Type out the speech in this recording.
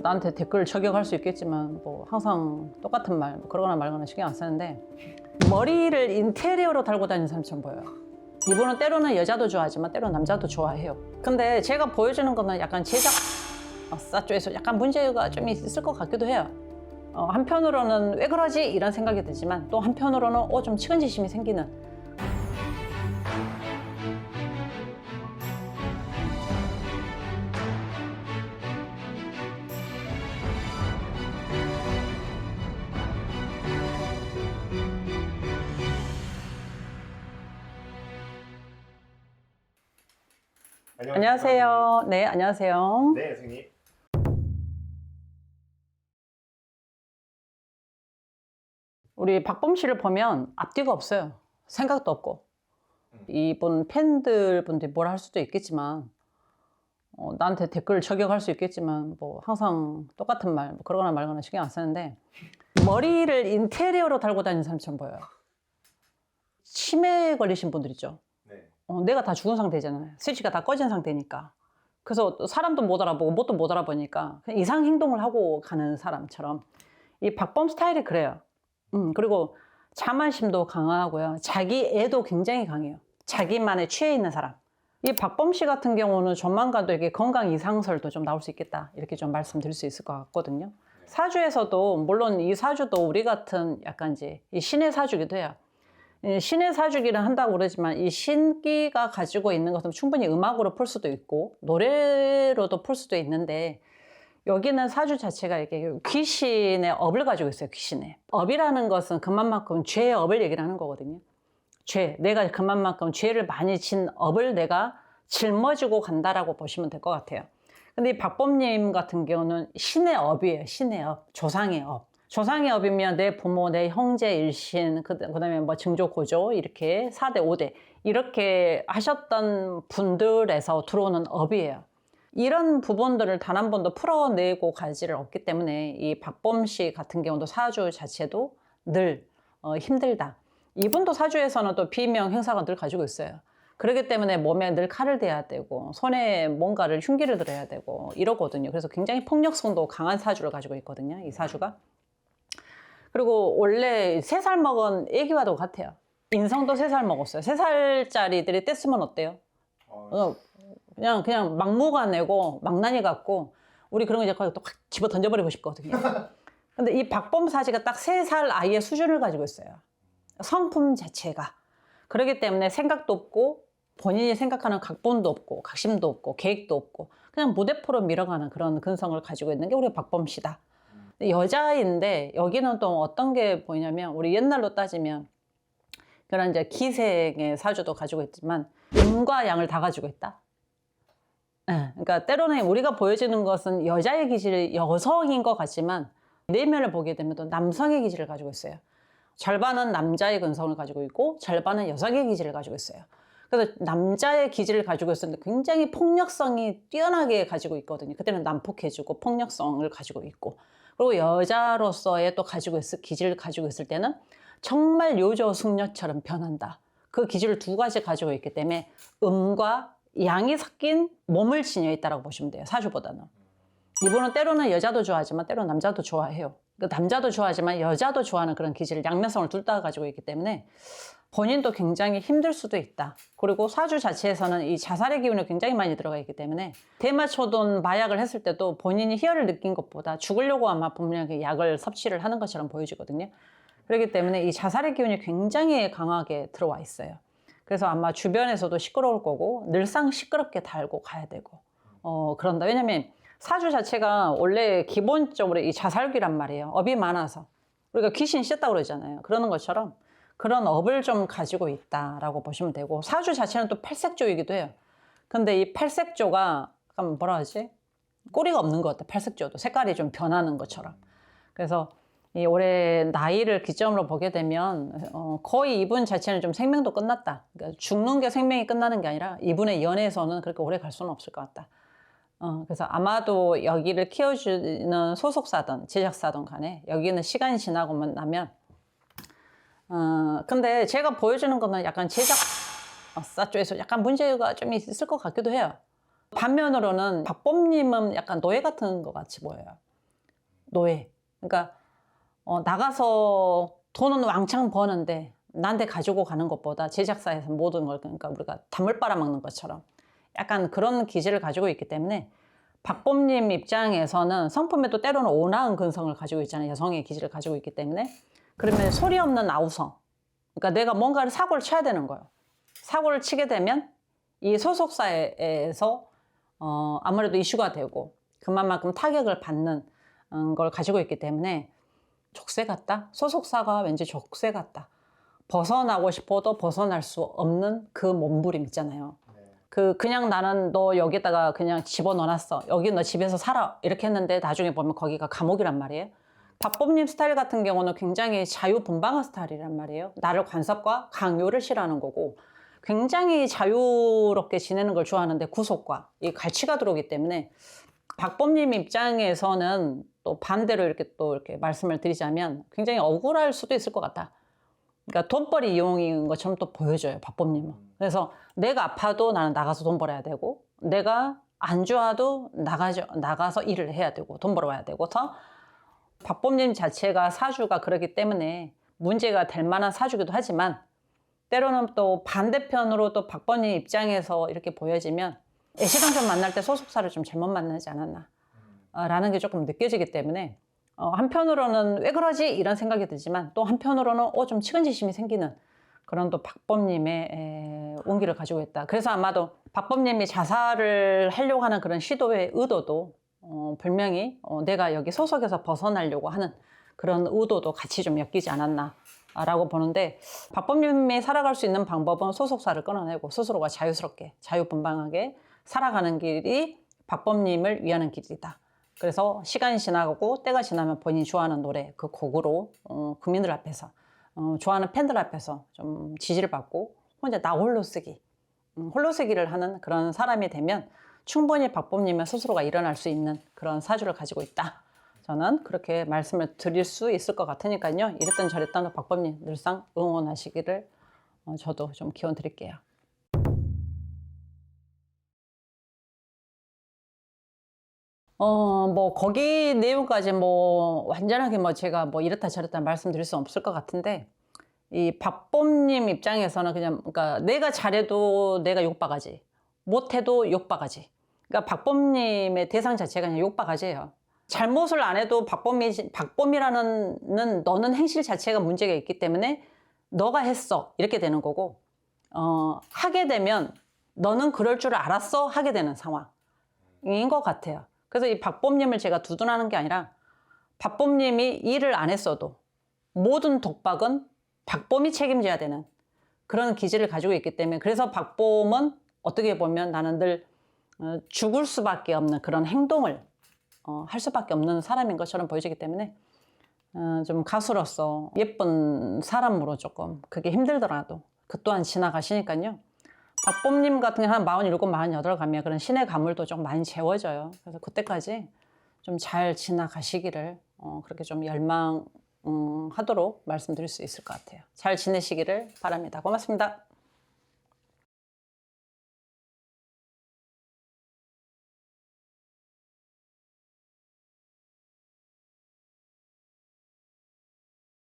나한테 댓글 저격할 수 있겠지만 뭐 항상 똑같은 말 그러거나 말거나 신경 안 쓰는데 머리를 인테리어로 달고 다니는 사람처럼 보여요. 이분은 때로는 여자도 좋아하지만 때로는 남자도 좋아해요. 근데 제가 보여주는 거는 약간 제작사 쪽에서 약간 문제가 좀 있을 것 같기도 해요. 한편으로는 왜 그러지? 이런 생각이 들지만 또 한편으로는 좀 측은지심이 생기는. 안녕하세요. 네, 안녕하세요. 네, 선생님. 우리 박범 씨를 보면 앞뒤가 없어요. 생각도 없고. 이분 팬들분들이 뭐라 할 수도 있겠지만 나한테 댓글 저격할 수 있겠지만 뭐 항상 똑같은 말 그러거나 말거나 신경 안 쓰는데 머리를 인테리어로 달고 다니는 사람처럼 보여요. 치매 걸리신 분들 있죠. 네. 내가 다 죽은 상태잖아요. 스위치가 다 꺼진 상태니까. 그래서 사람도 못 알아보고 뭣도 못 알아보니까 그냥 이상 행동을 하고 가는 사람처럼 이 박범 스타일이 그래요. 그리고 자만심도 강하고요. 자기 애도 굉장히 강해요. 자기만에 취해 있는 사람. 이 박범 씨 같은 경우는 조만간 또 이게 건강 이상설도 좀 나올 수 있겠다. 이렇게 좀 말씀드릴 수 있을 것 같거든요. 사주에서도 물론 이 사주도 우리 같은 약간 이제 이 신의 사주기도 해요. 신의 사주기는 한다고 그러지만 이 신기가 가지고 있는 것은 충분히 음악으로 풀 수도 있고 노래로도 풀 수도 있는데 여기는 사주 자체가 이게 귀신의 업을 가지고 있어요. 귀신의 업이라는 것은 그만큼 죄의 업을 얘기를 하는 거거든요. 죄, 내가 그만큼 죄를 많이 진 업을 내가 짊어지고 간다라고 보시면 될 것 같아요. 근데 이 박범님 같은 경우는 신의 업이에요. 신의 업, 조상의 업. 조상의 업이면 내 부모, 내 형제, 일신, 그다음에 뭐 증조, 고조 이렇게 4대, 5대 이렇게 하셨던 분들에서 들어오는 업이에요. 이런 부분들을 단 한 번도 풀어내고 가지를 없기 때문에 이 박범 씨 같은 경우도 사주 자체도 늘 힘들다. 이분도 사주에서는 또 비명 행사가 늘 가지고 있어요. 그렇기 때문에 몸에 늘 칼을 대야 되고 손에 뭔가를 흉기를 들어야 되고 이러거든요. 그래서 굉장히 폭력성도 강한 사주를 가지고 있거든요. 이 사주가. 그리고 원래 3살 먹은 애기와도 같아요. 인성도 3살 먹었어요. 3살짜리들이 뗐으면 어때요? 그냥 막무가내고 망나니 같고 우리 그런 거 이제 거의 또 확 집어 던져버리고 싶거든요. 근데 이 박범 사지가 딱 3살 아이의 수준을 가지고 있어요. 성품 자체가. 그렇기 때문에 생각도 없고 본인이 생각하는 각본도 없고 각심도 없고 계획도 없고 그냥 무대포로 밀어가는 그런 근성을 가지고 있는 게 우리 박범 씨다. 여자인데 여기는 또 어떤 게 보이냐면 우리 옛날로 따지면 그런 이제 기생의 사주도 가지고 있지만 음과 양을 다 가지고 있다. 네, 그러니까 때로는 우리가 보여지는 것은 여자의 기질이 여성인 것 같지만 내면을 보게 되면 또 남성의 기질을 가지고 있어요. 절반은 남자의 근성을 가지고 있고 절반은 여성의 기질을 가지고 있어요. 그래서 남자의 기질을 가지고 있었는데 굉장히 폭력성이 뛰어나게 가지고 있거든요. 그때는 난폭해지고 폭력성을 가지고 있고 그리고 여자로서의 또 가지고 있을 기질을 가지고 있을 때는 정말 요조숙녀처럼 변한다. 그 기질을 2가지 가지고 있기 때문에 음과 양이 섞인 몸을 지녀 있다고 보시면 돼요. 사주보다는. 이분은 때로는 여자도 좋아하지만 때로는 남자도 좋아해요. 남자도 좋아하지만 여자도 좋아하는 그런 기질을 양면성을 둘 다 가지고 있기 때문에 본인도 굉장히 힘들 수도 있다. 그리고 사주 자체에서는 이 자살의 기운이 굉장히 많이 들어가 있기 때문에 대마초돈 마약을 했을 때도 본인이 희열을 느낀 것보다 죽으려고 아마 분명히 약을 섭취를 하는 것처럼 보여지거든요. 그렇기 때문에 이 자살의 기운이 굉장히 강하게 들어와 있어요. 그래서 아마 주변에서도 시끄러울 거고 늘상 시끄럽게 달고 가야 되고 그런다. 왜냐면 사주 자체가 원래 기본적으로 이 자살기란 말이에요. 업이 많아서. 우리가 귀신 씻었다고 그러잖아요. 그러는 것처럼 그런 업을 좀 가지고 있다라고 보시면 되고 사주 자체는 또 팔색조이기도 해요. 근데 이 팔색조가 약간 뭐라 하지? 꼬리가 없는 것 같아. 팔색조도 색깔이 좀 변하는 것처럼. 그래서 이 올해 나이를 기점으로 보게 되면 거의 이분 자체는 좀 생명도 끝났다. 그러니까 죽는 게 생명이 끝나는 게 아니라 이분의 연애에서는 그렇게 오래 갈 수는 없을 것 같다. 그래서 아마도 여기를 키워주는 소속사든 제작사든 간에 여기는 시간이 지나고 나면 근데 제가 보여주는 거는 약간 제작사 쪽에서 약간 문제가 좀 있을 것 같기도 해요. 반면으로는 박범님은 약간 노예 같은 것 같이 보여요. 노예. 그러니까 나가서 돈은 왕창 버는데 나한테 가지고 가는 것보다 제작사에서 모든 걸, 그러니까 우리가 단물 빨아먹는 것처럼 약간 그런 기질을 가지고 있기 때문에 박범님 입장에서는 성품에도 때로는 온화한 근성을 가지고 있잖아요. 여성의 기질을 가지고 있기 때문에. 그러면 소리 없는 아우성. 그러니까 내가 뭔가를 사고를 쳐야 되는 거예요. 사고를 치게 되면 이 소속사에서 아무래도 이슈가 되고 그만큼 타격을 받는 걸 가지고 있기 때문에 족쇄 같다? 소속사가 왠지 족쇄 같다. 벗어나고 싶어도 벗어날 수 없는 그 몸부림 있잖아요. 그냥 나는 너 여기다가 그냥 집어넣어놨어. 여기 너 집에서 살아. 이렇게 했는데 나중에 보면 거기가 감옥이란 말이에요. 박범님 스타일 같은 경우는 굉장히 자유분방한 스타일이란 말이에요. 나를 관섭과 강요를 싫어하는 거고 굉장히 자유롭게 지내는 걸 좋아하는데 구속과 이 갈취가 들어오기 때문에 박범님 입장에서는 또 반대로 이렇게 말씀을 드리자면 굉장히 억울할 수도 있을 것 같다. 그러니까 돈벌이 이용인 것처럼 또 보여줘요, 박범님은. 그래서 내가 아파도 나는 나가서 돈 벌어야 되고 내가 안 좋아도 나가서 일을 해야 되고 돈 벌어와야 되고 박범님 자체가 사주가 그렇기 때문에 문제가 될 만한 사주기도 하지만 때로는 또 반대편으로 또 박범님 입장에서 이렇게 보여지면 애시당초 만날 때 소속사를 좀 잘못 만나지 않았나 라는 게 조금 느껴지기 때문에 한편으로는 왜 그러지? 이런 생각이 들지만 또 한편으로는 좀 측은지심이 생기는 그런 또 박범님의 온기를 가지고 있다. 그래서 아마도 박범님이 자살을 하려고 하는 그런 시도의 의도도 분명히 내가 여기 소속에서 벗어나려고 하는 그런 의도도 같이 좀 엮이지 않았나 라고 보는데 박범님이 살아갈 수 있는 방법은 소속사를 끊어내고 스스로가 자유스럽게 자유분방하게 살아가는 길이 박범님을 위하는 길이다. 그래서 시간이 지나고 때가 지나면 본인이 좋아하는 노래 그 곡으로 국민들 앞에서 좋아하는 팬들 앞에서 좀 지지를 받고 혼자 나 홀로 쓰기 홀로 쓰기를 하는 그런 사람이 되면 충분히 박범님의 스스로가 일어날 수 있는 그런 사주를 가지고 있다. 저는 그렇게 말씀을 드릴 수 있을 것 같으니까요. 이랬던 저랬던 박범님 늘상 응원하시기를 저도 좀 기원 드릴게요. 뭐 거기 내용까지 뭐 완전하게 뭐 제가 뭐 이렇다 저렇다 말씀드릴 수 없을 것 같은데 이 박범님 입장에서는 그냥 그러니까 내가 잘해도 내가 욕바가지 못해도 욕바가지. 그러니까 박범님의 대상 자체가 그냥 욕바가지예요. 잘못을 안 해도 박범이라는 너는 행실 자체가 문제가 있기 때문에 너가 했어 이렇게 되는 거고 하게 되면 너는 그럴 줄 알았어 하게 되는 상황인 것 같아요. 그래서 이 박범님을 제가 두둔하는 게 아니라 박범님이 일을 안 했어도 모든 독박은 박범이 책임져야 되는 그런 기질을 가지고 있기 때문에 그래서 박범은 어떻게 보면 나는 늘 죽을 수밖에 없는 그런 행동을 할 수밖에 없는 사람인 것처럼 보여지기 때문에 좀 가수로서 예쁜 사람으로 조금 그게 힘들더라도 그 또한 지나가시니까요. 박범님 같은 경우는 한 47, 48 가면 그런 신의 가물도 좀 많이 재워져요. 그래서 그때까지 좀 잘 지나가시기를 그렇게 좀 열망하도록 말씀드릴 수 있을 것 같아요. 잘 지내시기를 바랍니다. 고맙습니다.